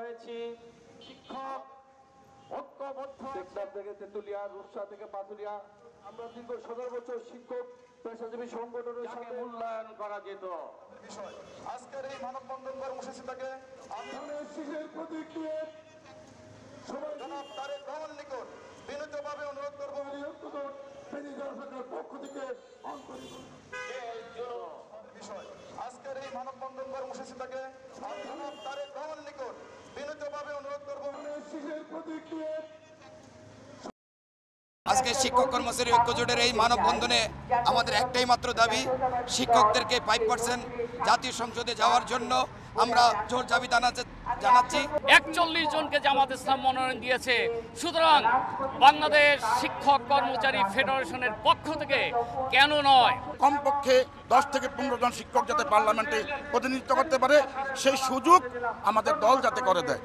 হয়েছি শিক্ষক ঐক্যবদ্ধ টেকনাফ থেকে তেতুলিয়া, রূপসা থেকে পাথুরিয়া, আমরা দীর্ঘ 17 বছর শিক্ষক পেশাজীবী সংগঠনের সাথে মূল্যায়ন করা যেত। বিষয় আজকের এই মানববন্ধন কর্মসূচি থেকে শিশের প্রতীক দিয়ে সবাই জনাব তারেক রহমান নিকট বিনীতভাবে অনুরোধ করবো সরকারের পক্ষ থেকে আন্তরিক বিষয় আজকের এই মানববন্ধন কর্মসূচি থেকে জনাব তারেক রহমান নিকট বিনীতভাবে অনুরোধ করবো শিশের প্রতীক দিয়ে আজকে শিক্ষক কর্মচারী ঐক্য জোটের এই মানববন্ধনে আমাদের একটাই মাত্র দাবি, শিক্ষকদেরকে 5% জাতীয় সংসদে যাওয়ার জন্য আমরা জোর দাবি জানাচ্ছি। 41 জনকে জামাত ইসলাম মনোনয়ন দিয়েছে, সুতরাং বাংলাদেশ শিক্ষক কর্মচারী ফেডারেশনের পক্ষ থেকে কেন নয়, কমপক্ষে 10 থেকে 15 জন শিক্ষক যাতে পার্লামেন্টে প্রতিনিধিত্ব করতে পারে সেই সুযোগ আমাদের দল যাতে করে দেয়।